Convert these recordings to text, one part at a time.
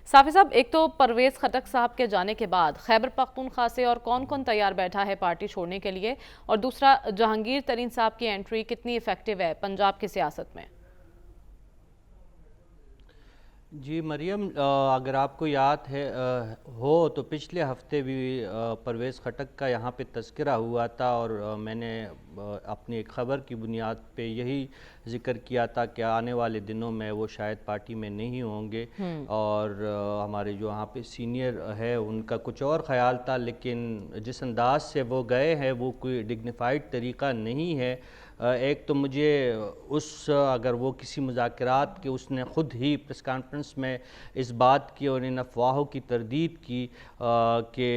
साफी साहब, एक तो परवेज खटक साहब के जाने के बाद खैबर पख्तूनख्वा से और कौन कौन तैयार बैठा है पार्टी छोड़ने के लिए, और दूसरा जहांगीर तरीन साहब की एंट्री कितनी इफेक्टिव है पंजाब की सियासत में? जी मरियम, अगर आपको याद है हो तो पिछले हफ्ते भी परवेज़ खटक का यहाँ पे तज़किरा हुआ था, और मैंने अपनी एक ख़बर की बुनियाद पे यही ज़िक्र किया था कि आने वाले दिनों में वो शायद पार्टी में नहीं होंगे। और हमारे जो यहाँ पे सीनियर है उनका कुछ और ख़याल था, लेकिन जिस अंदाज से वो गए हैं वो कोई डिग्निफाइड तरीक़ा नहीं है। एक तो मुझे अगर वो किसी मुज़ाकरात के उसने ख़ुद ही प्रेस कॉन्फ्रेंस में इस बात की और इन अफवाहों की तरदीद की कि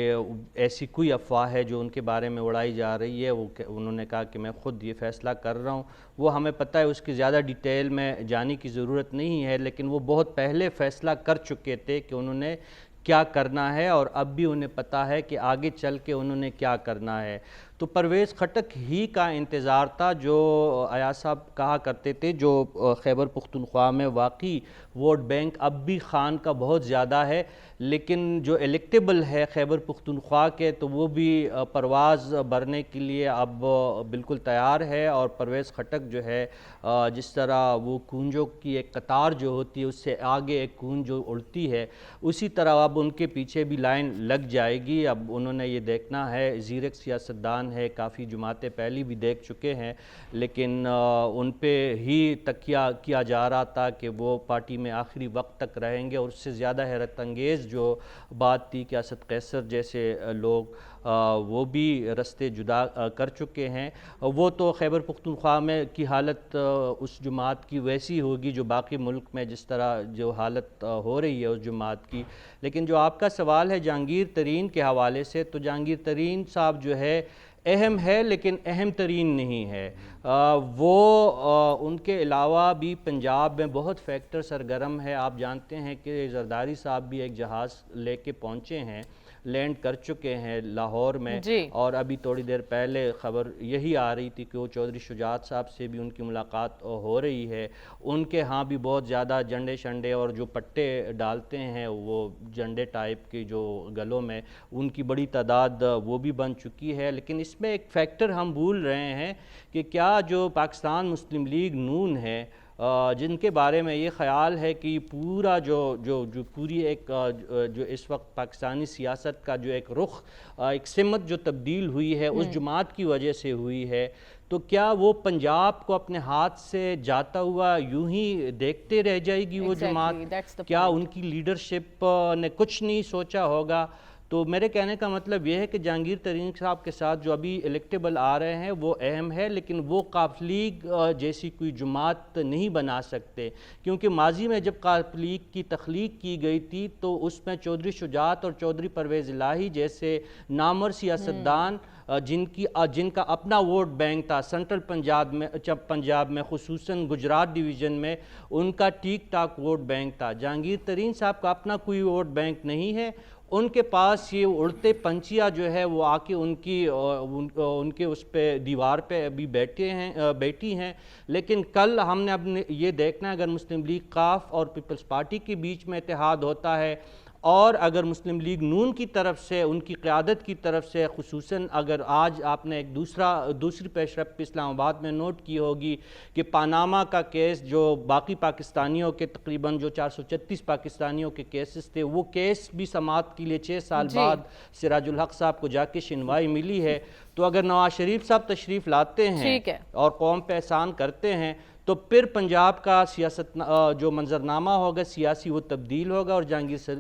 ऐसी कोई अफवाह है जो उनके बारे में उड़ाई जा रही है, उन्होंने कहा कि मैं ख़ुद ये फ़ैसला कर रहा हूँ। वो हमें पता है, उसकी ज़्यादा डिटेल में जाने की ज़रूरत नहीं है, लेकिन वो बहुत पहले फ़ैसला कर चुके थे कि उन्होंने क्या करना है, और अब भी उन्हें पता है कि आगे चल के उन्होंने क्या करना है। तो परवेज़ खटक ही का इंतज़ार था, जो अयाज साहब कहा करते थे, जो खैबर पख्तूनख्वा में वाकई वोट बैंक अब भी खान का बहुत ज़्यादा है, लेकिन जो इलेक्टेबल है खैबर पख्तूनख्वा के, तो वो भी परवाज़ भरने के लिए अब बिल्कुल तैयार है। और परवेज़ खटक जो है, जिस तरह वो कूंजों की एक कतार जो होती है उससे आगे एक कूंज जो उड़ती है, उसी तरह अब उनके पीछे भी लाइन लग जाएगी। अब उन्होंने ये देखना है, ज़ीरक सियासतदान है, काफ़ी जमातें पहली भी देख चुके हैं, लेकिन उन पे ही तकिया किया जा रहा था कि वो पार्टी में आखिरी वक्त तक रहेंगे। और उससे ज़्यादा हैरत अंगेज़ जो बात थी कि असद कैसर जैसे लोग वो भी रस्ते जुदा कर चुके हैं। वो तो खैबर पख्तूनख्वा में की हालत उस जमात की वैसी होगी जो बाकी मुल्क में जिस तरह जो हालत हो रही है उस जमात की। लेकिन जो आपका सवाल है जहांगीर तरीन के हवाले से, तो जहांगीर तरीन साहब जो है अहम है, लेकिन अहम तरीन नहीं है। उनके अलावा भी पंजाब में बहुत फैक्टर सरगर्म है। आप जानते हैं कि जरदारी साहब भी एक जहाज़ लेके पहुँचे हैं, लैंड कर चुके हैं लाहौर में। जी। और अभी थोड़ी देर पहले ख़बर यही आ रही थी कि वो चौधरी शुजात साहब से भी उनकी मुलाकात हो रही है। उनके यहाँ भी बहुत ज़्यादा झंडे शंडे और जो पट्टे डालते हैं वो झंडे टाइप के जो गलों में, उनकी बड़ी तादाद वो भी बन चुकी है। लेकिन इसमें एक फैक्टर हम भूल रहे हैं कि क्या जो पाकिस्तान मुस्लिम लीग नून है, जिनके बारे में ये ख़याल है कि पूरा जो पूरी एक जो इस वक्त पाकिस्तानी सियासत का जो एक रुख, एक सिमत जो तब्दील हुई है उस जमात की वजह से हुई है, तो क्या वो पंजाब को अपने हाथ से जाता हुआ यूं ही देखते रह जाएगी वो जमात? क्या उनकी लीडरशिप ने कुछ नहीं सोचा होगा? तो मेरे कहने का मतलब यह है कि जहांगीर तरीन साहब के साथ जो अभी इलेक्टेबल आ रहे हैं वो अहम है, लेकिन वो काफ लीग जैसी कोई जमात नहीं बना सकते, क्योंकि माजी में जब काफ लीग की तख्लीक की गई थी तो उसमें चौधरी शुजात और चौधरी परवेज़ इलाही जैसे नामवर सियासतदान जिनका अपना वोट बैंक था सेंट्रल पंजाब में खुसूसन गुजरात डिवीज़न में, उनका ठीक ठाक वोट बैंक था। जहांगीर तरीन साहब का अपना कोई वोट बैंक नहीं है। उनके पास ये उड़ते पंछियाँ जो है वो आके उनके उस पे दीवार पे अभी बैठी हैं। लेकिन कल हमने अब ये देखना है, अगर मुस्लिम लीग काफ और पीपल्स पार्टी के बीच में इत्तेहाद होता है, और अगर मुस्लिम लीग नून की तरफ से, उनकी क़यादत की तरफ से, खुसूसन अगर आज आपने एक दूसरी पेशरफ्त इस्लामाबाद में नोट की होगी कि पानामा का केस, जो बाकी पाकिस्तानियों के तकरीबन जो 436 पाकिस्तानियों के केसेस थे, वो केस भी समाअत के लिए 6 साल बाद सिराजुल हक साहब को जाके सुनवाई मिली है। तो अगर नवाज शरीफ साहब तशरीफ़ लाते हैं और कौम पे एहसान करते हैं, तो फिर पंजाब का सियासत जो मंजरनामा होगा सियासी वो तब्दील होगा, और जहांगीर